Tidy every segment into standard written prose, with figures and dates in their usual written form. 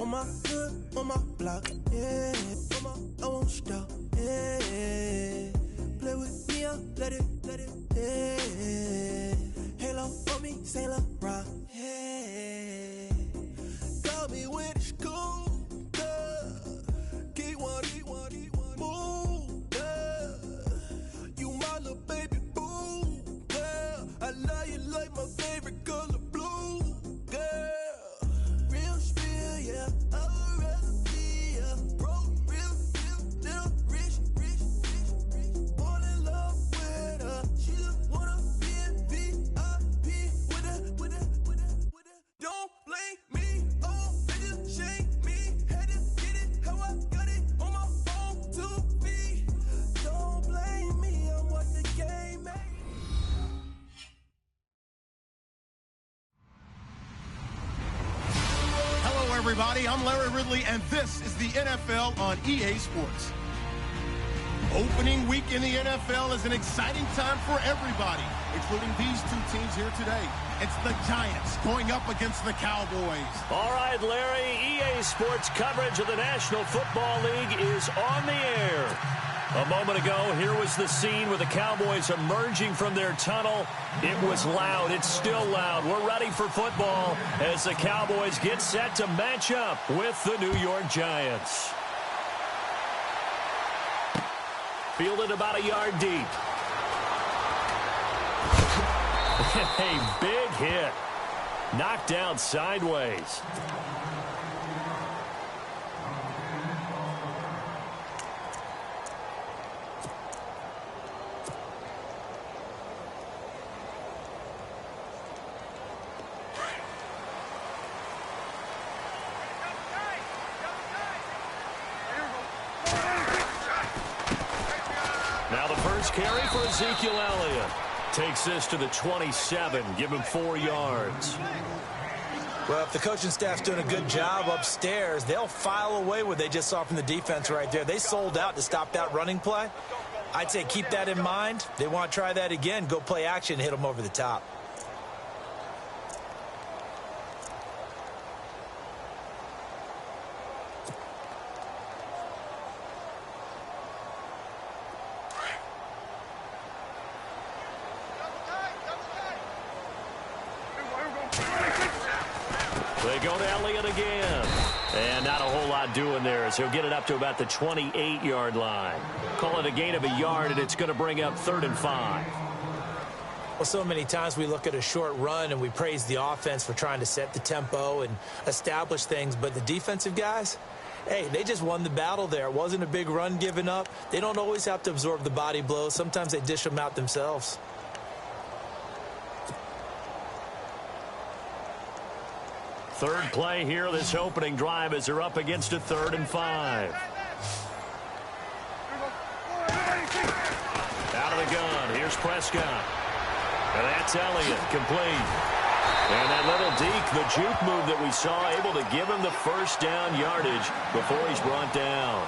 on my hood, on my block, yeah. I won't stop, yeah. Play with me, I'll let it, yeah. Halo on me, Saint Laurent, yeah. Got me when it's cool, yeah. Keep one, move, yeah. You my little baby boo, yeah. I love you like my favorite color blue, yeah. Real spill, yeah. I'd rather be a broke, real, little rich. Fall in love with her. She just wanna be in VIP with her. Don't blame me, oh, niggas shame me. Had to get it how I got it on my own 2 feet. Don't blame me, I'm what the game made. Hello, everybody. I'm Larry Ridley, and this is the NFL on EA Sports. Opening week in the NFL is an exciting time for everybody, including these two teams here today. It's the Giants going up against the Cowboys. All right, Larry, EA Sports coverage of the National Football League is on the air. A moment ago, here was the scene with the Cowboys emerging from their tunnel. It was loud. It's still loud. We're ready for football as the Cowboys get set to match up with the New York Giants. Fielded about a yard deep. A big hit. Knocked down sideways. Carry for Ezekiel Elliott. Takes this to the 27. Give him 4 yards. Well, if the coaching staff's doing a good job upstairs, they'll file away what they just saw from the defense right there. They sold out to stop that running play. I'd say keep that in mind. They want to try that again. Go play action, hit them over the top. They go to Elliott again. And not a whole lot doing there as he'll get it up to about the 28-yard line. Call it a gain of a yard, and it's going to bring up 3rd and 5. Well, so many times we look at a short run and we praise the offense for trying to set the tempo and establish things. But the defensive guys, hey, they just won the battle there. It wasn't a big run given up. They don't always have to absorb the body blows. Sometimes they dish them out themselves. Third play here, this opening drive, as they're up against a 3rd and 5. Out of the gun, here's Prescott. And that's Elliott, complete. And that little deke, the juke move that we saw, able to give him the first down yardage before he's brought down.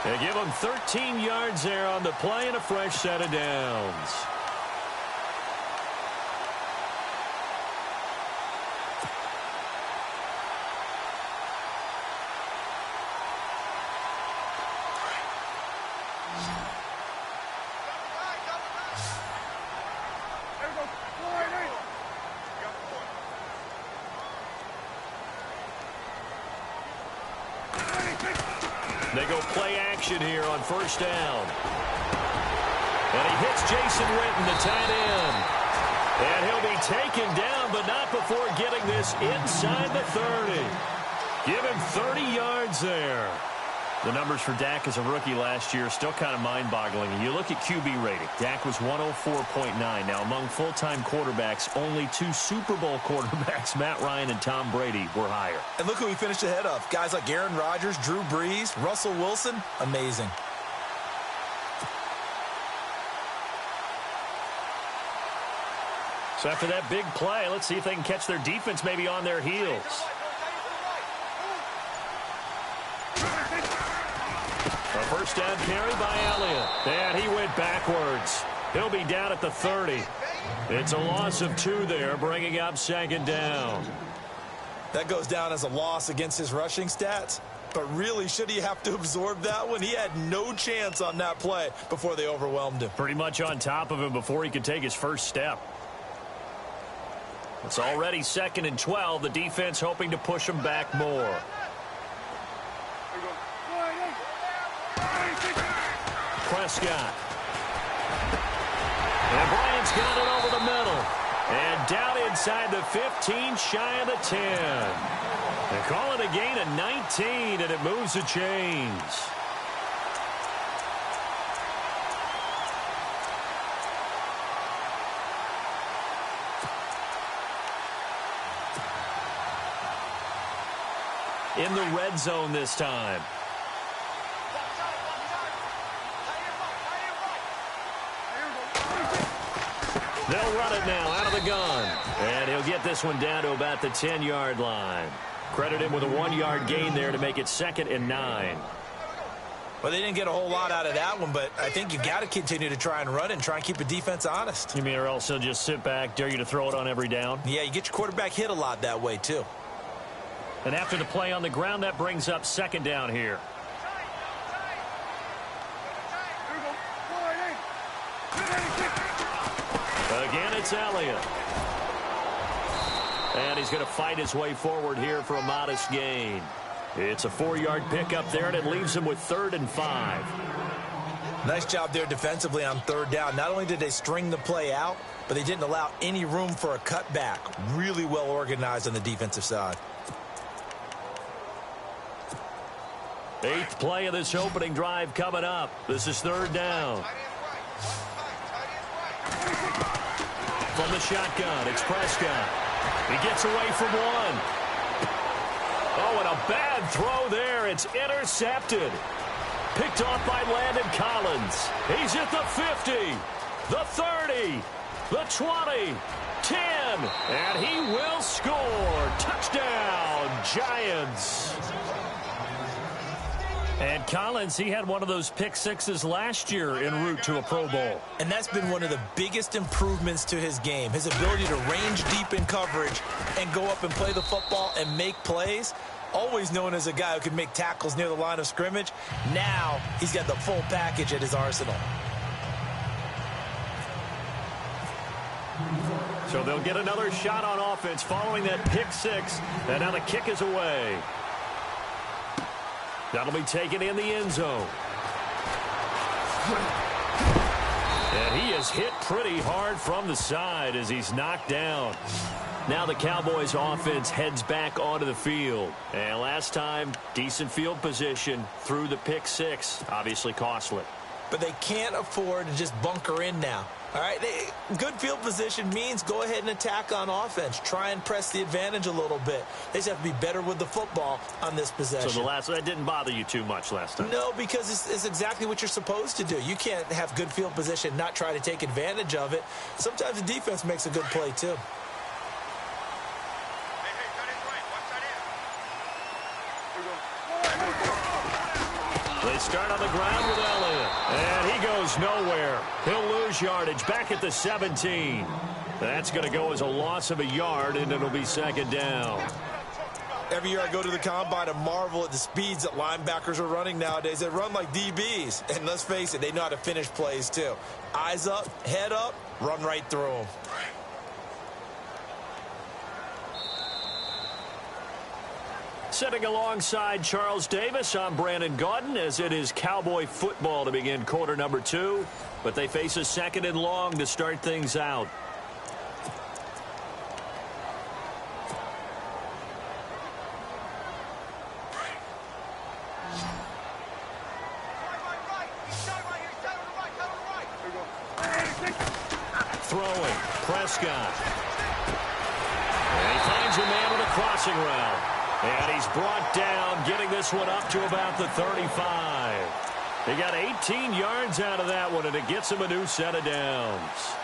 They give him 13 yards there on the play and a fresh set of downs. They go play action here on first down. And he hits Jason Witten, the tight end. And he'll be taken down, but not before getting this inside the 30. Give him 30 yards there. The numbers for Dak as a rookie last year still kind of mind-boggling. You look at QB rating. Dak was 104.9. Now, among full-time quarterbacks, only 2 Super Bowl quarterbacks, Matt Ryan and Tom Brady, were higher. And look who he finished ahead of. Guys like Aaron Rodgers, Drew Brees, Russell Wilson. Amazing. So after that big play, let's see if they can catch their defense maybe on their heels. A first down carry by Elliott. And he went backwards. He'll be down at the 30. It's a loss of 2 there, bringing up 2nd down. That goes down as a loss against his rushing stats. But really, should he have to absorb that one? He had no chance on that play before they overwhelmed him. Pretty much on top of him before he could take his first step. It's already 2nd and 12. The defense hoping to push him back more. Prescott. And Bryant's got it over the middle. And down inside the 15, shy of the 10. They call it a gain of 19, and it moves the chains. In the red zone this time. They'll run it now out of the gun. And he'll get this one down to about the 10-yard line. Credit him with a 1-yard gain there to make it 2nd and 9. Well, they didn't get a whole lot out of that one, but I think you got to continue to try and run and try and keep the defense honest. You mean or else he'll just sit back, dare you to throw it on every down? Yeah, you get your quarterback hit a lot that way, too. And after the play on the ground, that brings up 2nd down here. Again, it's Elliott. And he's going to fight his way forward here for a modest gain. It's a 4-yard pickup there, and it leaves him with 3rd and 5. Nice job there defensively on 3rd down. Not only did they string the play out, but they didn't allow any room for a cutback. Really well organized on the defensive side. 8th play of this opening drive coming up. This is 3rd down. From the shotgun, it's Prescott. He gets away from one. Oh, and a bad throw there. It's intercepted. Picked off by Landon Collins. He's at the 50, the 30, the 20, 10, and he will score. Touchdown, Giants. And Collins, he had one of those pick sixes last year en route to a Pro Bowl. And that's been one of the biggest improvements to his game, his ability to range deep in coverage and go up and play the football and make plays. Always known as a guy who can make tackles near the line of scrimmage. Now he's got the full package at his arsenal. So they'll get another shot on offense following that pick six. And now the kick is away. That'll be taken in the end zone. And he is hit pretty hard from the side as he's knocked down. Now the Cowboys offense heads back onto the field. And last time, decent field position through the pick six. Obviously costly. But they can't afford to just bunker in now. All right, good field position means go ahead and attack on offense. Try and press the advantage a little bit. They just have to be better with the football on this possession. So that didn't bother you too much last time? No, because it's exactly what you're supposed to do. You can't have good field position, not try to take advantage of it. Sometimes the defense makes a good play, too. They start on the ground with Elliott. And he goes nowhere. He'll lose yardage back at the 17. That's going to go as a loss of a yard, and it'll be second down. Every year I go to the combine and marvel at the speeds that linebackers are running nowadays. They run like DBs. And let's face it, they know how to finish plays, too. Eyes up, head up, run right through them. Sitting alongside Charles Davis, I'm Brandon Gaudin, as it is Cowboy football to begin quarter number 2. But they face a second and long to start things out. Throwing, Prescott. And he finds a man with a crossing route. And he's brought down, getting this one up to about the 35. He got 18 yards out of that one, and it gets him a new set of downs.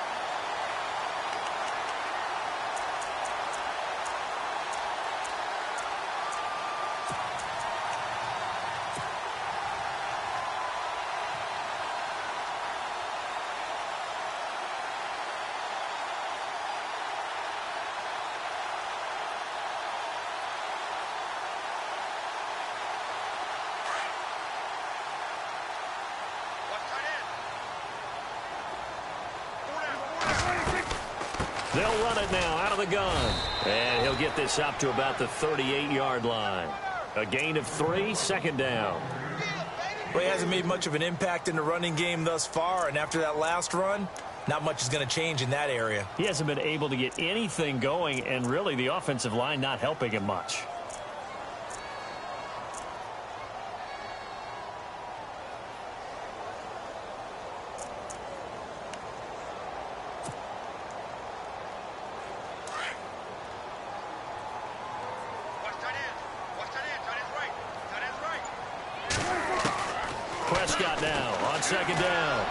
They'll run it now out of the gun. And he'll get this up to about the 38-yard line. A gain of 3, second down. Well, he hasn't made much of an impact in the running game thus far, and after that last run, not much is going to change in that area. He hasn't been able to get anything going, and really the offensive line not helping him much. Prescott now on second down.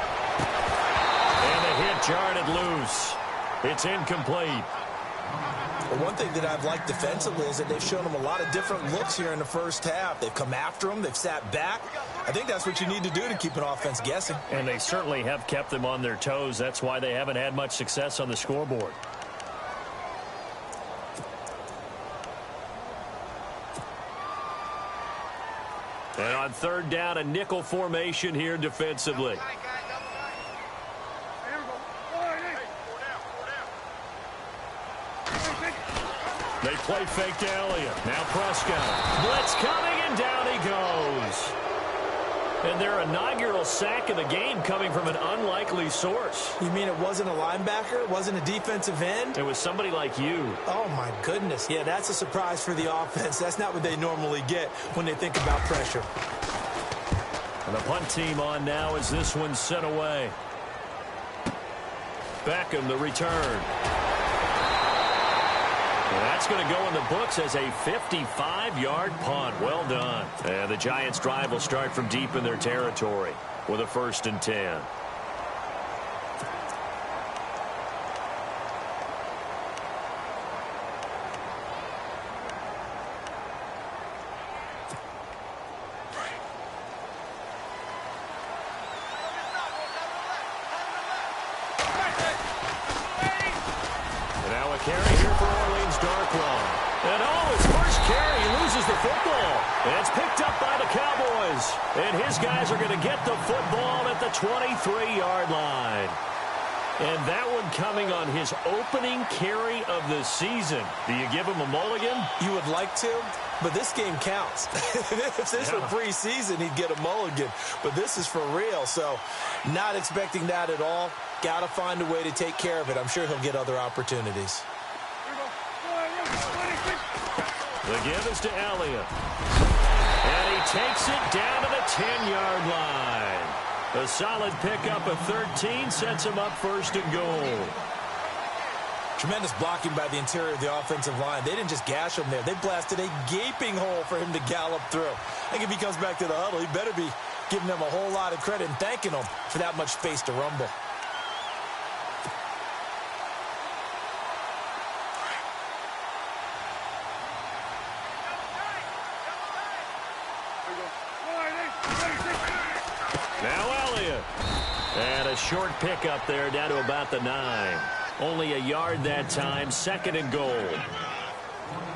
And the hit jarred it loose. It's incomplete. Well, one thing that I've liked defensively is that they've shown him a lot of different looks here in the first half. They've come after him. They've sat back. I think that's what you need to do to keep an offense guessing. And they certainly have kept them on their toes. That's why they haven't had much success on the scoreboard. And on third down, a nickel formation here defensively. They play fake to Elliott. Now Prescott. Blitz coming, and down he goes. And their inaugural sack of the game coming from an unlikely source. You mean it wasn't a linebacker? It wasn't a defensive end? It was somebody like you. Oh, my goodness. Yeah, that's a surprise for the offense. That's not what they normally get when they think about pressure. And the punt team on now as this one's sent away. Beckham, the return. And that's going to go in the books as a 55-yard punt. Well done. And the Giants' drive will start from deep in their territory with a 1st and 10. Carry here for Orleans Darkwa. And his first carry, he loses the football. And it's picked up by the Cowboys. And his guys are going to get the football at the 23-yard line. And that one coming on his opening carry of the season. Do you give him a mulligan? You would like to, but this game counts. If this were preseason, he'd get a mulligan. But this is for real, so not expecting that at all. Got to find a way to take care of it. I'm sure he'll get other opportunities. The give is to Elliott. And he takes it down to the 10-yard line. A solid pickup of 13 sets him up 1st and goal. Tremendous blocking by the interior of the offensive line. They didn't just gash him there. They blasted a gaping hole for him to gallop through. I think if he comes back to the huddle, he better be giving them a whole lot of credit and thanking them for that much space to rumble. Now Elliott. And a short pickup there down to about the 9. Only a yard that time, 2nd and goal.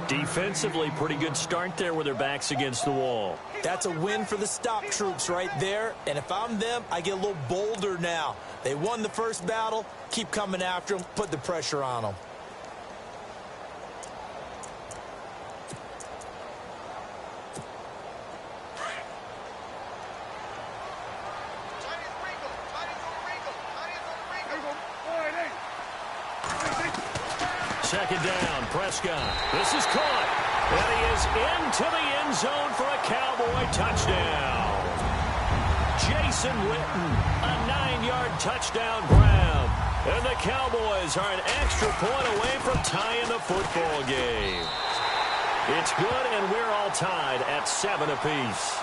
Defensively, pretty good start there with their backs against the wall. That's a win for the stop troops right there. And if I'm them, I get a little bolder now. They won the first battle. Keep coming after them. Put the pressure on them. Second down, Prescott. This is caught. And he is into the end zone for a Cowboy touchdown. Jason Witten, a 9-yard touchdown grab. And the Cowboys are an extra point away from tying the football game. It's good, and we're all tied at 7 apiece.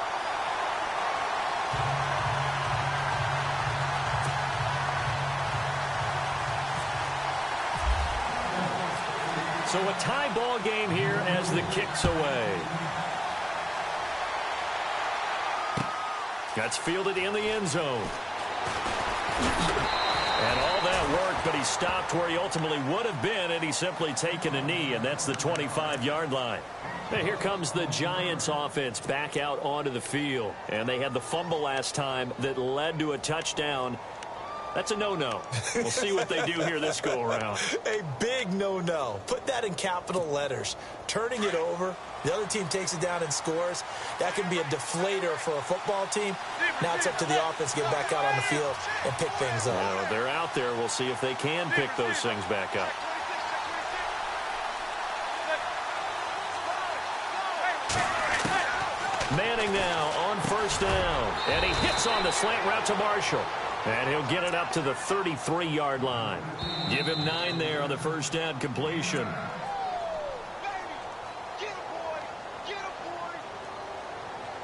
So a tie ball game here as the kick's away. That's fielded in the end zone. And all that work, but he stopped where he ultimately would have been, and he's simply taken a knee, and that's the 25-yard line. And here comes the Giants offense back out onto the field. And they had the fumble last time that led to a touchdown. That's a no-no. We'll see what they do here this go-around. A big no-no. Put that in capital letters. Turning it over, the other team takes it down and scores. That can be a deflator for a football team. Now it's up to the offense to get back out on the field and pick things up. Well, they're out there. We'll see if they can pick those things back up. Manning now on first down. And he hits on the slant route to Marshall. And he'll get it up to the 33-yard line. Give him 9 there on the first down completion.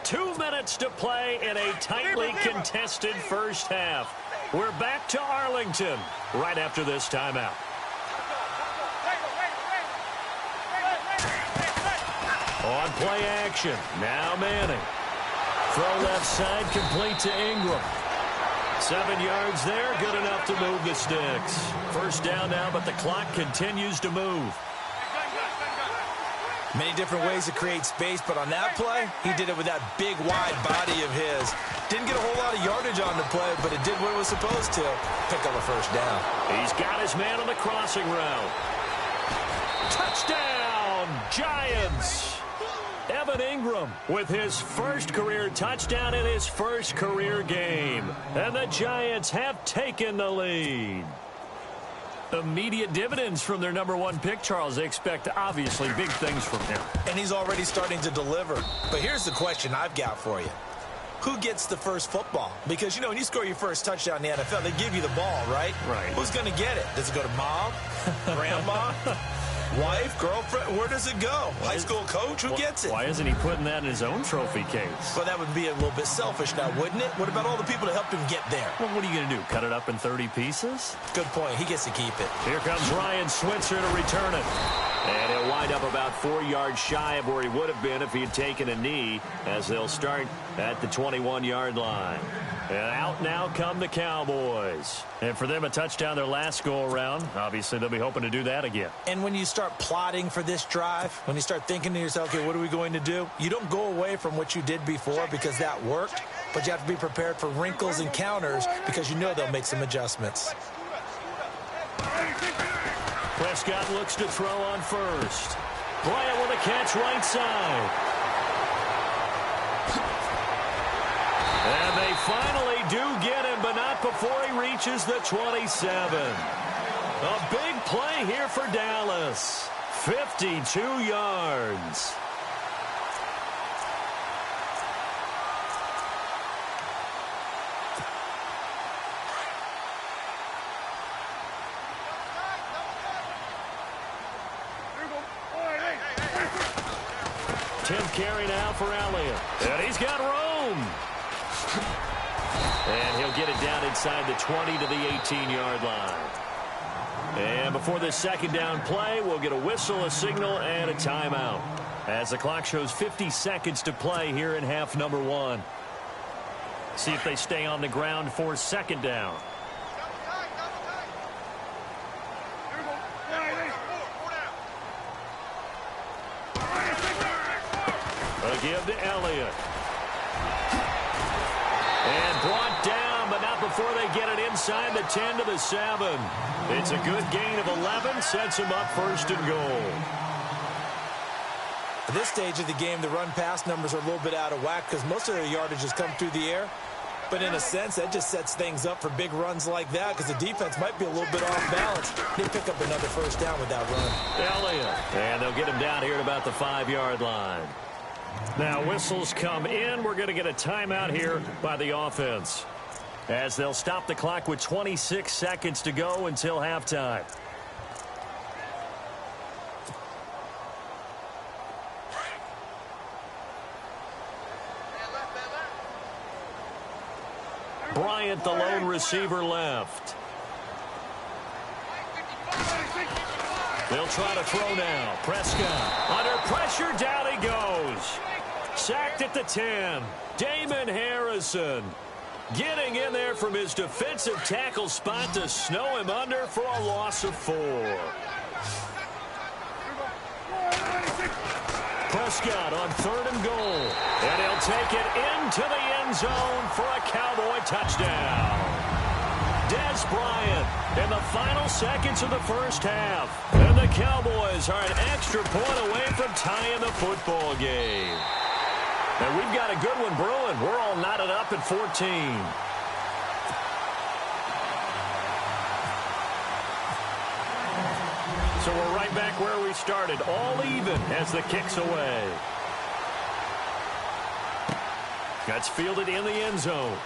Two minutes to play in a tightly contested first half. We're back to Arlington right after this timeout. On play action, now Manning. Throw left side, complete to Ingram. 7 yards there, good enough to move the sticks. First down now, but the clock continues to move. Many different ways to create space, but on that play, he did it with that big, wide body of his. Didn't get a whole lot of yardage on the play, but it did what it was supposed to. Pick up a first down. He's got his man on the crossing route. Touchdown, Giants! Evan Ingram with his first career touchdown in his first career game. And the Giants have taken the lead. Immediate dividends from their #1 pick, Charles. They expect, obviously, big things from him. And he's already starting to deliver. But here's the question I've got for you. Who gets the first football? Because, you know, when you score your first touchdown in the NFL, they give you the ball, right? Right. Who's going to get it? Does it go to mom? Grandma? Wife? Girlfriend? Where does it go? High school coach? Who gets it? Why isn't he putting that in his own trophy case? Well, that would be a little bit selfish now, wouldn't it? What about all the people that helped him get there? Well, what are you going to do, cut it up in 30 pieces? Good point. He gets to keep it. Here comes Ryan Switzer to return it. And he'll wind up about 4 yards shy of where he would have been if he had taken a knee, as they'll start at the 21-yard line. And out now come the Cowboys. And for them, a touchdown their last go-around. Obviously, they'll be hoping to do that again. And when you start plotting for this drive, when you start thinking to yourself, okay, what are we going to do? You don't go away from what you did before because that worked, but you have to be prepared for wrinkles and counters because you know they'll make some adjustments. Prescott looks to throw on first. Bryant with a catch right side. And they finally do get him, but not before he reaches the 27. A big play here for Dallas. 52 yards. Carry now for Elliott. And he's got room. And he'll get it down inside the 20 to the 18-yard line. And before this second down play, we'll get a whistle, a signal, and a timeout. As the clock shows 50 seconds to play here in half number 1. See if they stay on the ground for second down. Give to Elliott. And brought down, but not before they get it inside the 10 to the 7. It's a good gain of 11, sets him up first and goal. At this stage of the game, the run-pass numbers are a little bit out of whack because most of their yardage has come through the air. But in a sense, that just sets things up for big runs like that because the defense might be a little bit off balance. They pick up another first down with that run. Elliott. And they'll get him down here at about the 5-yard line. Now whistles come in. We're going to get a timeout here by the offense, as they'll stop the clock with 26 seconds to go until halftime. Bryant, the lone receiver, left. They'll try to throw now. Prescott under pressure. Down he goes. Sacked at the 10. Damon Harrison getting in there from his defensive tackle spot to snow him under for a loss of 4. Prescott on 3rd and goal. And he'll take it into the end zone for a Cowboy touchdown. Des Bryant in the final seconds of the first half. And the Cowboys are an extra point away from tying the football game. And we've got a good one brewing. We're all knotted up at 14. So we're right back where we started, all even as the kick's away. That's fielded in the end zone.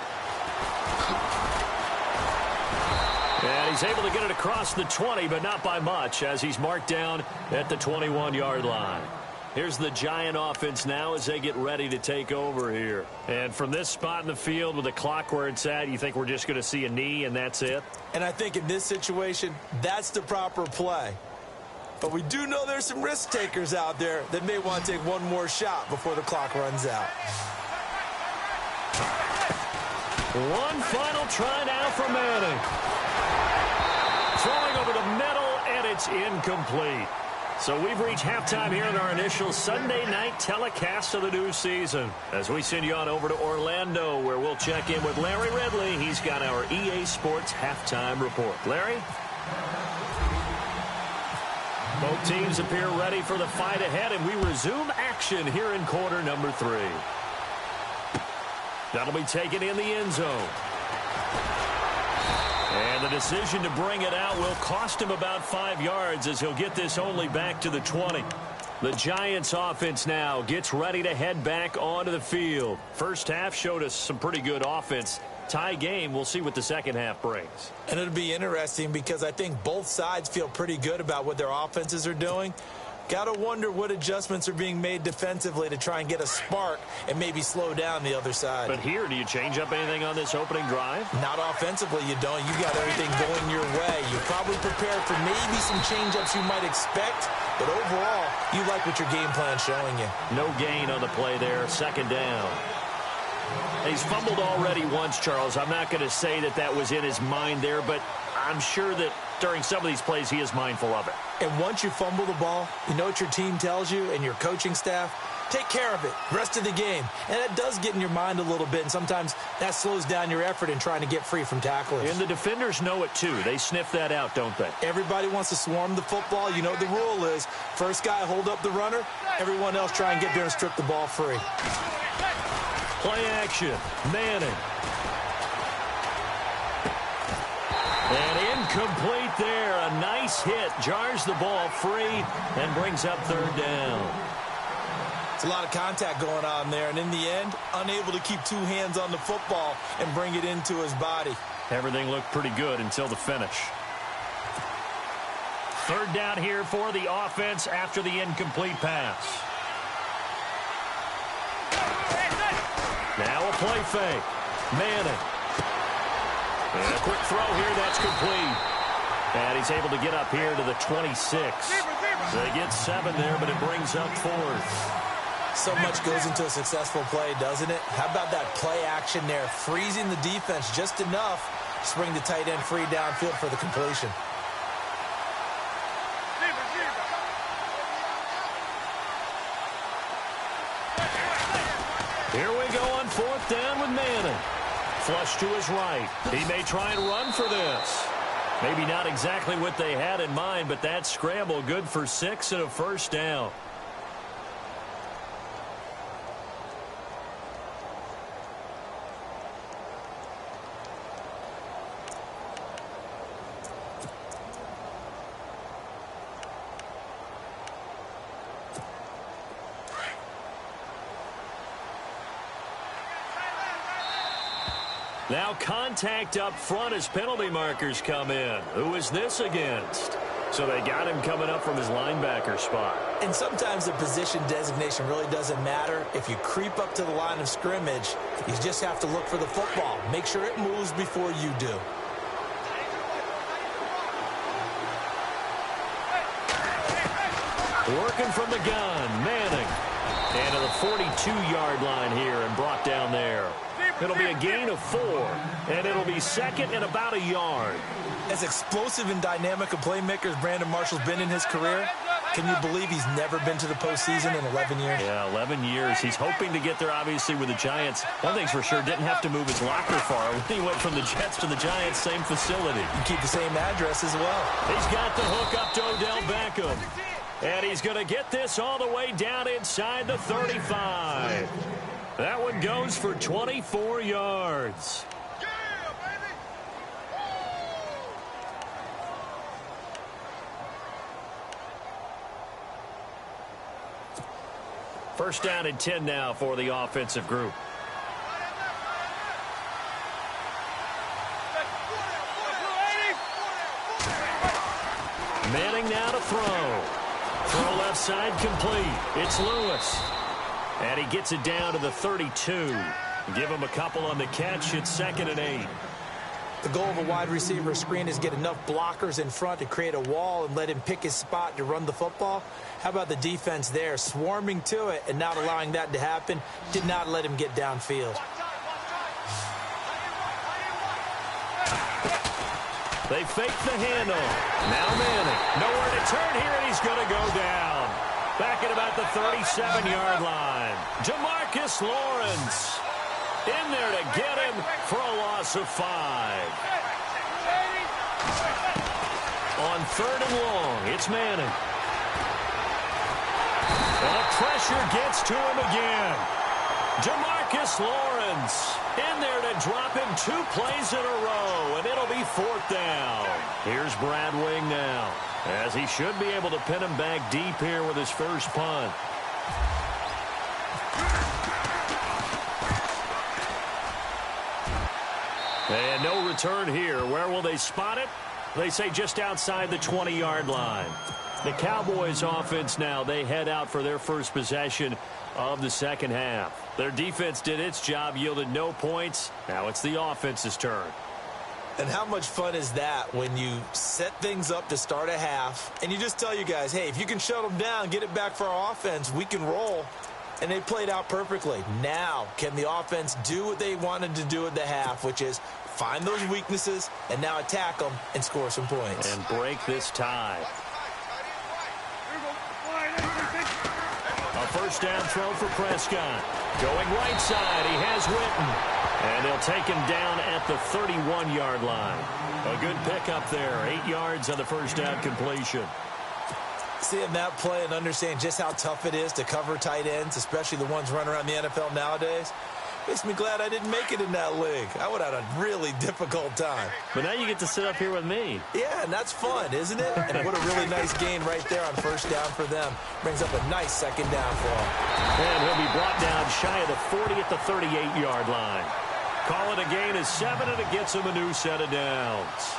And he's able to get it across the 20, but not by much, as he's marked down at the 21-yard line. Here's the Giant offense now as they get ready to take over here. And from this spot in the field with the clock where it's at, you think we're just going to see a knee and that's it? And I think in this situation, that's the proper play. But we do know there's some risk takers out there that may want to take one more shot before the clock runs out. One final try now for Manning. Throwing over the middle, and it's incomplete. So we've reached halftime here in our initial Sunday night telecast of the new season. As we send you on over to Orlando, where we'll check in with Larry Ridley. He's got our EA Sports halftime report. Larry? Both teams appear ready for the fight ahead, and we resume action here in quarter number 3. That'll be taken in the end zone. And the decision to bring it out will cost him about 5 yards as he'll get this only back to the 20. The Giants offense now gets ready to head back onto the field. First half showed us some pretty good offense. Tie game, we'll see what the second half brings. And it'll be interesting because I think both sides feel pretty good about what their offenses are doing. Got to wonder what adjustments are being made defensively to try and get a spark and maybe slow down the other side. But here, do you change up anything on this opening drive? Not offensively, you don't. You got everything going your way. You're probably prepared for maybe some change-ups you might expect, but overall, you like what your game plan's showing you. No gain on the play there, second down. He's fumbled already once, Charles. I'm not going to say that that was in his mind there, but I'm sure that during some of these plays he is mindful of it. And once you fumble the ball, you know what your team tells you and your coaching staff? Take care of it, rest of the game. And that does get in your mind a little bit, and sometimes that slows down your effort in trying to get free from tacklers. And the defenders know it too. They sniff that out, don't they? Everybody wants to swarm the football. You know what the rule is. First guy hold up the runner, everyone else try and get there and strip the ball free. Play action, Manning. And incomplete there. A nice hit. Jars the ball free and brings up third down. It's a lot of contact going on there. And in the end, unable to keep two hands on the football and bring it into his body. Everything looked pretty good until the finish. Third down here for the offense after the incomplete pass. Now a play fake. Manning. And a quick throw here, that's complete. And he's able to get up here to the 26. They get 7 there, but it brings up 4th. So much goes into a successful play, doesn't it? How about that play action there? Freezing the defense just enough to bring the tight end free downfield for the completion. Here we go on 4th down with Manning. Flush to his right. He may try and run for this. Maybe not exactly what they had in mind, but that scramble good for 6 and a first down. Now contact up front as penalty markers come in. Who is this against? So they got him coming up from his linebacker spot. And sometimes the position designation really doesn't matter. If you creep up to the line of scrimmage, you just have to look for the football. Make sure it moves before you do. Working from the gun, Manning. And to the 42-yard line here and brought down there. It'll be a gain of 4, and it'll be second and about a yard. As explosive and dynamic a playmaker as Brandon Marshall's been in his career, Can you believe he's never been to the postseason in 11 years? Yeah, 11 years. He's hoping to get there, obviously, with the Giants. One thing's for sure, didn't have to move his locker far. When he went from the Jets to the Giants, same facility. You keep the same address as well. He's got the hook up to Odell Beckham. And he's going to get this all the way down inside the 35. That one goes for 24 yards. First down and 10 now for the offensive group. Manning now to throw. Throw left side complete. It's Lewis. And he gets it down to the 32. Give him a couple on the catch. It's 2nd and 8. The goal of a wide receiver screen is get enough blockers in front to create a wall and let him pick his spot to run the football. How about the defense there, swarming to it and not allowing that to happen? Did not let him get downfield. They fake the handoff. Now Manning. Nowhere to turn here, and he's going to go down. Back at about the 37-yard line. Jamarcus Lawrence in there to get him for a loss of 5. On 3rd and long, it's Manning. And the pressure gets to him again. Jamarcus Lawrence in there to drop him 2 plays in a row, and it'll be 4th down. Here's Brad Wing now, as he should be able to pin him back deep here with his first punt. And no return here. Where will they spot it? They say just outside the 20-yard line. The Cowboys offense now, they head out for their first possession of the second half. Their defense did its job, yielded no points. Now it's the offense's turn. And how much fun is that when you set things up to start a half and you just tell you guys, hey, if you can shut them down, get it back for our offense, we can roll. And they played out perfectly. Now, can the offense do what they wanted to do at the half, which is find those weaknesses and now attack them and score some points. And break this tie. A first down throw for Prescott. Going right side, he has Witten. And they'll take him down at the 31-yard line. A good pickup there, 8 yards on the first down completion. Seeing that play and understanding just how tough it is to cover tight ends, especially the ones running around the NFL nowadays, makes me glad I didn't make it in that league. I would have had a really difficult time. But now you get to sit up here with me. Yeah, and that's fun, isn't it? And what a really nice gain right there on first down for them. Brings up a nice second down for him. And he'll be brought down shy of the 40 at the 38-yard line. Call it a gain of 7, and it gets him a new set of downs.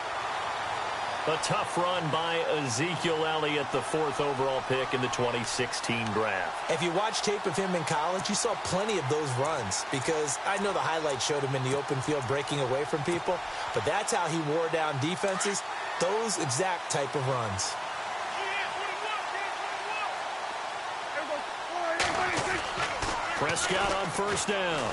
A tough run by Ezekiel Elliott, the 4th overall pick in the 2016 draft. If you watch tape of him in college, you saw plenty of those runs because I know the highlights showed him in the open field breaking away from people, but that's how he wore down defenses, those exact type of runs. Prescott on first down.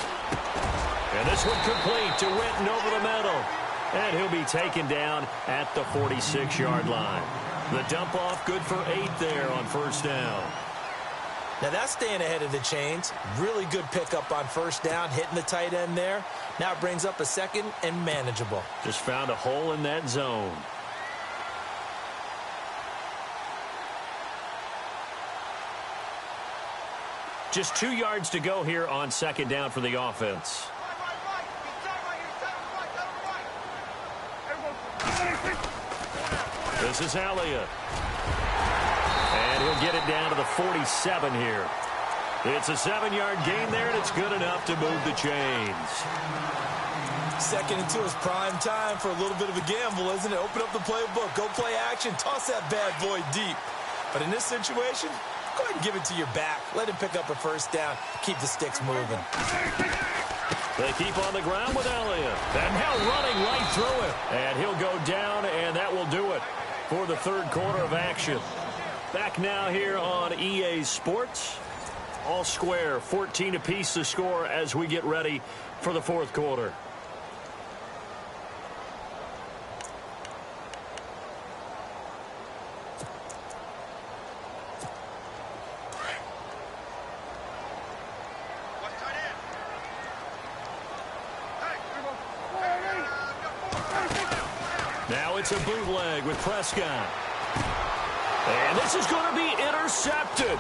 And this one complete to Witten over the middle. And he'll be taken down at the 46-yard line. The dump off good for 8 there on first down. Now that's staying ahead of the chains. Really good pickup on first down, hitting the tight end there. Now it brings up a second and manageable. Just found a hole in that zone. Just 2 yards to go here on second down for the offense. This is Elliott. And he'll get it down to the 47 here. It's a 7-yard gain there, and it's good enough to move the chains. Second into his prime time for a little bit of a gamble, isn't it? Open up the playbook, go play action, toss that bad boy deep. But in this situation, go ahead and give it to your back. Let him pick up a first down. Keep the sticks moving. They keep on the ground with Elliott. And now running right through it. And he'll go down, and that will do it for the third quarter of action. Back now here on EA Sports. All square, 14 apiece to score as we get ready for the fourth quarter. it's a bootleg with Prescott. And this is going to be intercepted.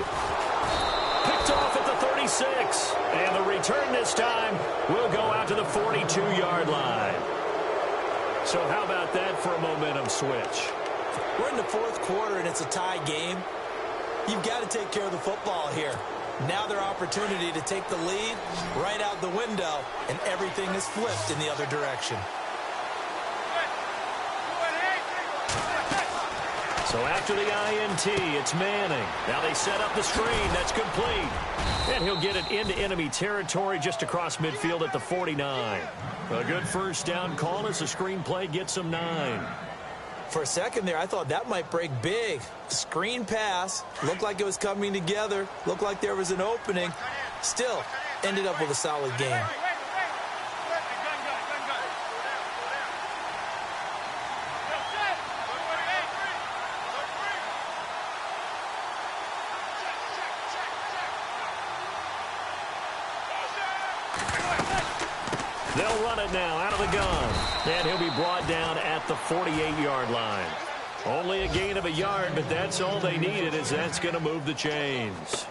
Picked off at the 36. And the return this time will go out to the 42-yard line. So how about that for a momentum switch? We're in the fourth quarter, and it's a tie game. You've got to take care of the football here. Now their opportunity to take the lead right out the window, and everything is flipped in the other direction. So after the INT, it's Manning. Now they set up the screen. That's complete. And he'll get it into enemy territory just across midfield at the 49. A good first down call as the screen play gets him 9. For a second there, I thought that might break big. Screen pass. Looked like it was coming together. Looked like there was an opening. Still, ended up with a solid game. They'll run it now out of the gun. And he'll be brought down at the 48-yard line. Only a gain of a yard, but that's all they needed, as that's going to move the chains.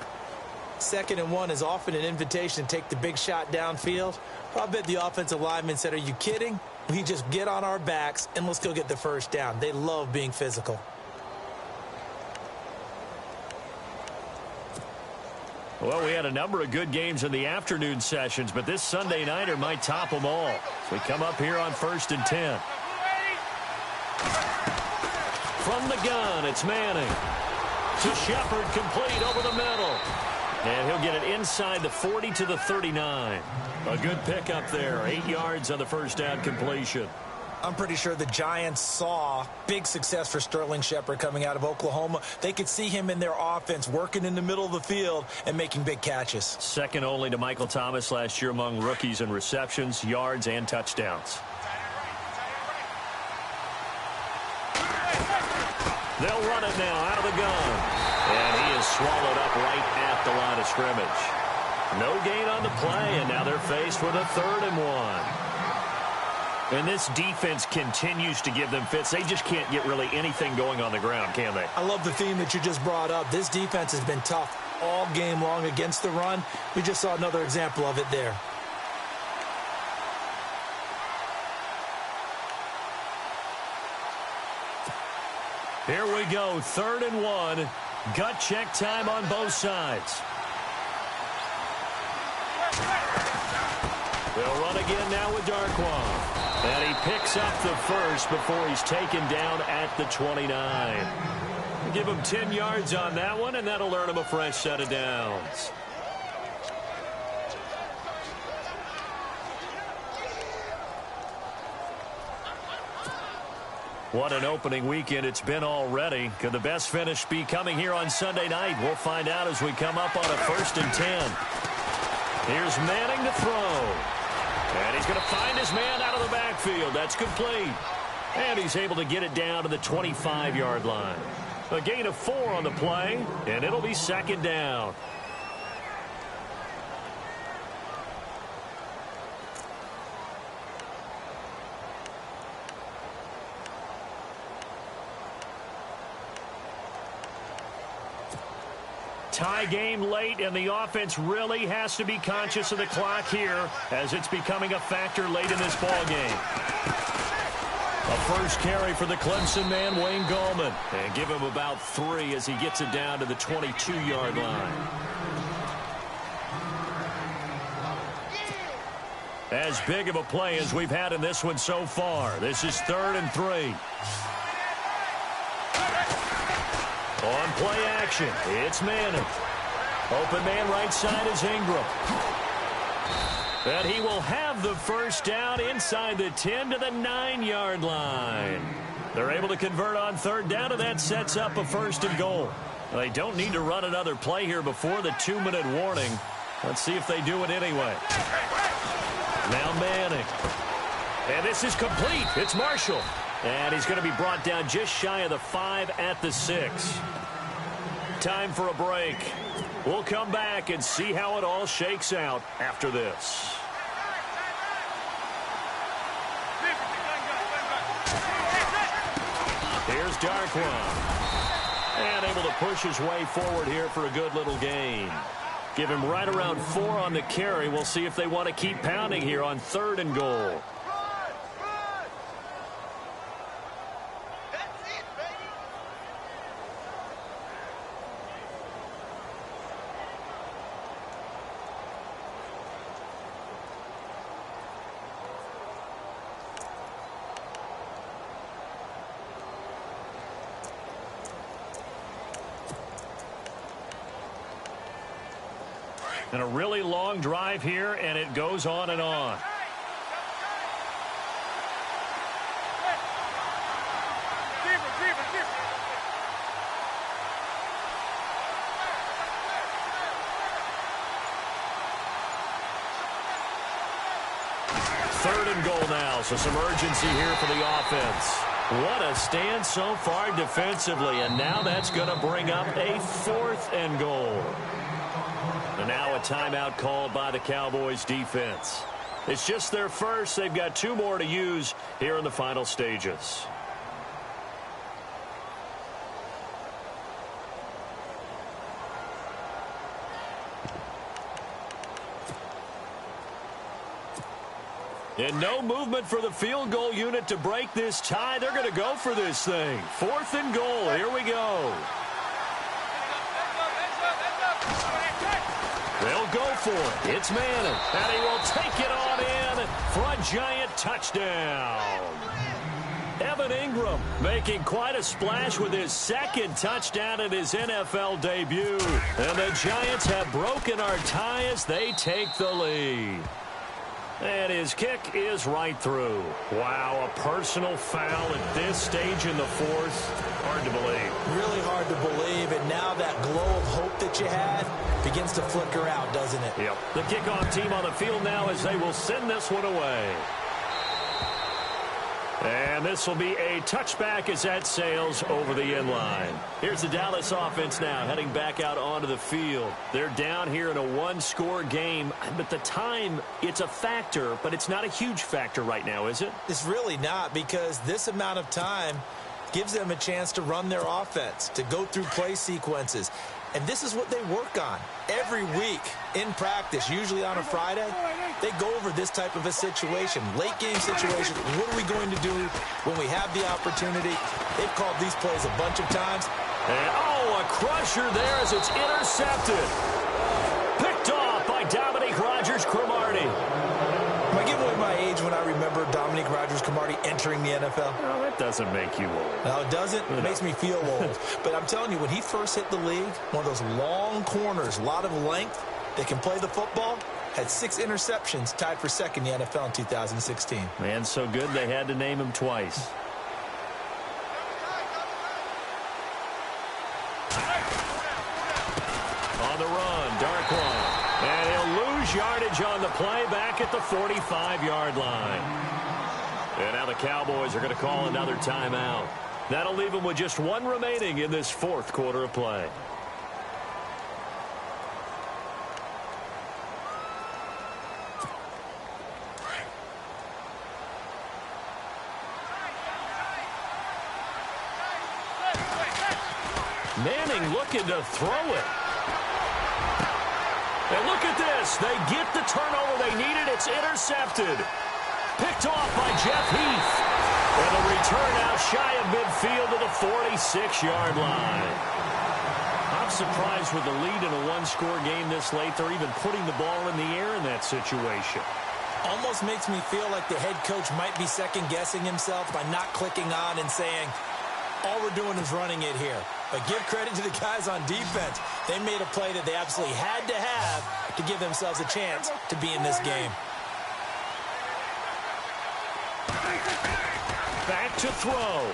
2nd and 1 is often an invitation to take the big shot downfield. I bet the offensive lineman said, are you kidding? We just get on our backs and let's go get the first down. They love being physical. Well, we had a number of good games in the afternoon sessions, but this Sunday nighter might top them all. So we come up here on 1st and 10. From the gun, it's Manning. To Shepard, complete over the middle. And he'll get it inside the 40 to the 39. A good pickup there. 8 yards on the first down completion. I'm pretty sure the Giants saw big success for Sterling Shepard coming out of Oklahoma. They could see him in their offense working in the middle of the field and making big catches. Second only to Michael Thomas last year among rookies in receptions, yards, and touchdowns. They'll run it now out of the gun. And he is swallowed up right at the line of scrimmage. No gain on the play, and now they're faced with a 3rd and 1. And this defense continues to give them fits. They just can't get really anything going on the ground, can they? I love the theme that you just brought up. This defense has been tough all game long against the run. We just saw another example of it there. Here we go, 3rd and 1. Gut check time on both sides. They'll run again now with Darkwan. And he picks up the first before he's taken down at the 29. Give him 10 yards on that one, and that'll earn him a fresh set of downs. What an opening weekend it's been already. Could the best finish be coming here on Sunday night? We'll find out as we come up on a 1st and 10. Here's Manning to throw. And he's going to find his man out of the backfield. That's complete. And he's able to get it down to the 25-yard line. A gain of 4 on the play, and it'll be 2nd down. Tie game late, and the offense really has to be conscious of the clock here as it's becoming a factor late in this ball game. A first carry for the Clemson man, Wayne Gallman. And give him about 3 as he gets it down to the 22-yard line. As big of a play as we've had in this one so far. This is 3rd and 3. On play action, it's Manning. Open man right side is Ingram. And he will have the first down inside the 10 to the 9-yard line. They're able to convert on 3rd down, and that sets up a 1st and goal. They don't need to run another play here before the 2-minute warning. Let's see if they do it anyway. Now Manning. And this is complete. It's Marshall. And he's going to be brought down just shy of the 5 at the 6. Time for a break. We'll come back and see how it all shakes out after this. Here's Darkwa. And able to push his way forward here for a good little gain. Give him right around 4 on the carry. We'll see if they want to keep pounding here on 3rd and goal. And a really long drive here, and it goes on and on. Third and goal now, so some urgency here for the offense. What a stand so far defensively, and now that's going to bring up a 4th and goal. And now a timeout called by the Cowboys defense. It's just their first. They've got 2 more to use here in the final stages. And no movement for the field goal unit to break this tie. They're going to go for this thing. 4th and goal. Here we go. They'll go for it. It's Mckinnon, and he will take it on in for a giant touchdown. Evan Ingram making quite a splash with his 2nd touchdown in his NFL debut. And the Giants have broken our tie as they take the lead. And his kick is right through. Wow, a personal foul at this stage in the 4th. Hard to believe. Really hard to believe, and now that glow of hope that you had begins to flicker out, doesn't it? Yep. The kickoff team on the field now as they will send this one away. And this will be a touchback as that sails over the end line. Here's the Dallas offense now heading back out onto the field. They're down here in a 1-score game, but the time, it's a factor, but it's not a huge factor right now, is it? It's really not, because this amount of time gives them a chance to run their offense, to go through play sequences. And this is what they work on every week in practice, usually on a Friday. They go over this type of a situation, late game situation. What are we going to do when we have the opportunity? They've called these plays a bunch of times. And, oh, a crusher there as it's intercepted. Picked off by Dominique Rodgers-Cromartie. Am I giving away my age when I remember Dominique Rodgers-Cromartie entering the NFL? No, that doesn't make you old. No, it doesn't? It makes me feel old. But I'm telling you, when he first hit the league, one of those long corners, a lot of length, they can play the football, had 6 interceptions, tied for 2nd in the NFL in 2016. Man, so good they had to name him twice. On the run, Darkwa. And he'll lose yardage on the play back at the 45-yard line. And now the Cowboys are going to call another timeout. That'll leave them with just 1 remaining in this 4th quarter of play. Manning looking to throw it. And look at this. They get the turnover they needed. It's intercepted. Picked off by Jeff Heath. And a return out shy of midfield to the 46-yard line. I'm surprised with the lead in a 1-score game this late. They're even putting the ball in the air in that situation. Almost makes me feel like the head coach might be second-guessing himself by not clicking on and saying, all we're doing is running it here. But give credit to the guys on defense. They made a play that they absolutely had to have to give themselves a chance to be in this game. Back to throw.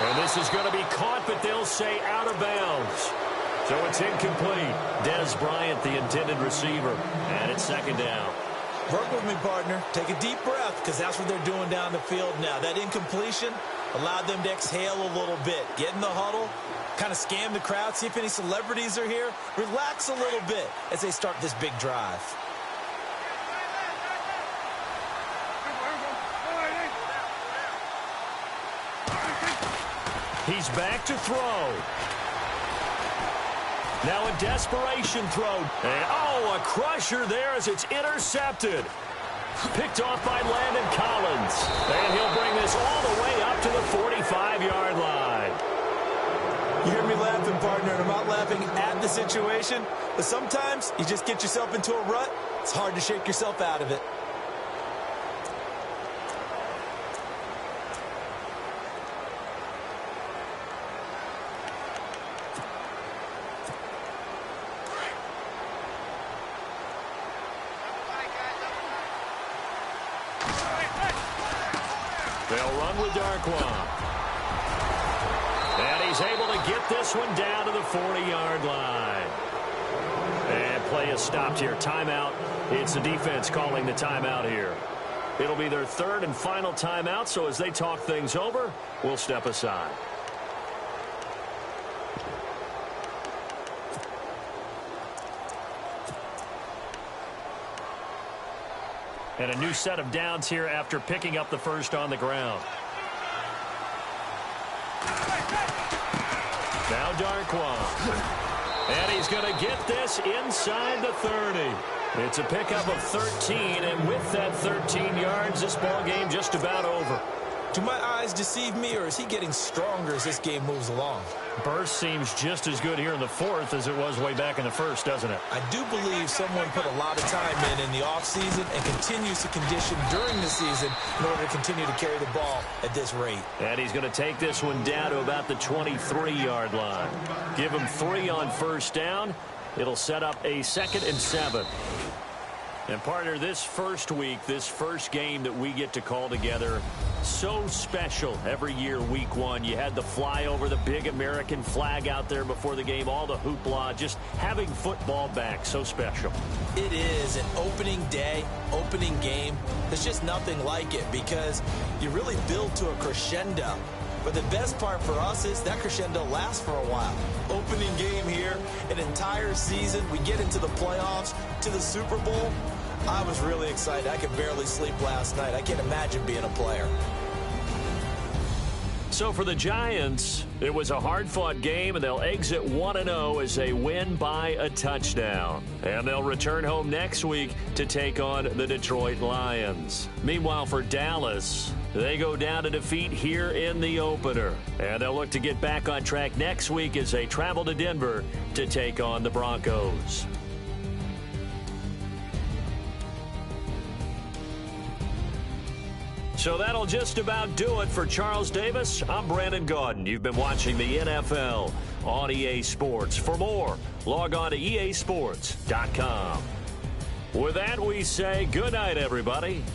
And this is going to be caught, but they'll say out of bounds. So it's incomplete. Des Bryant, the intended receiver. And it's 2nd down. Work with me, partner. Take a deep breath, because that's what they're doing down the field now. That incompletion allowed them to exhale a little bit. Get in the huddle, kind of scan the crowd, see if any celebrities are here. Relax a little bit as they start this big drive. He's back to throw. Now a desperation throw. And, oh, a crusher there as it's intercepted. Picked off by Landon Collins. And he'll bring this all the way up to the 45-yard line. You hear me laughing, partner, and I'm not laughing at the situation, but sometimes you just get yourself into a rut. It's hard to shake yourself out of it. They'll run with Darkwa. And he's able to get this one down to the 40-yard line. And play is stopped here. Timeout. It's the defense calling the timeout here. It'll be their third and final timeout, so as they talk things over, we'll step aside. And a new set of downs here after picking up the first on the ground. Now Darkwa. And he's going to get this inside the 30. It's a pickup of 13, and with that 13 yards, this ball game just about over. Do my eyes deceive me, or is he getting stronger as this game moves along? Burst seems just as good here in the fourth as it was way back in the first, doesn't it? I do believe someone put a lot of time in the offseason and continues to condition during the season in order to continue to carry the ball at this rate. And he's going to take this one down to about the 23-yard line. Give him 3 on first down. It'll set up a 2nd and 7. And, partner, this first week, this first game that we get to call together, so special every year, week 1. You had the flyover, the big American flag out there before the game, all the hoopla, just having football back, so special. It is an opening day, opening game. There's just nothing like it because you really build to a crescendo. But the best part for us is that crescendo lasts for a while. Opening game here, an entire season. We get into the playoffs, to the Super Bowl. I was really excited. I could barely sleep last night. I can't imagine being a player. So for the Giants, it was a hard-fought game, and they'll exit 1-0 as they win by a touchdown. And they'll return home next week to take on the Detroit Lions. Meanwhile, for Dallas, they go down to defeat here in the opener. And they'll look to get back on track next week as they travel to Denver to take on the Broncos. So that'll just about do it for Charles Davis. I'm Brandon Gaudin. You've been watching the NFL on EA Sports. For more, log on to easports.com. With that, we say good night, everybody.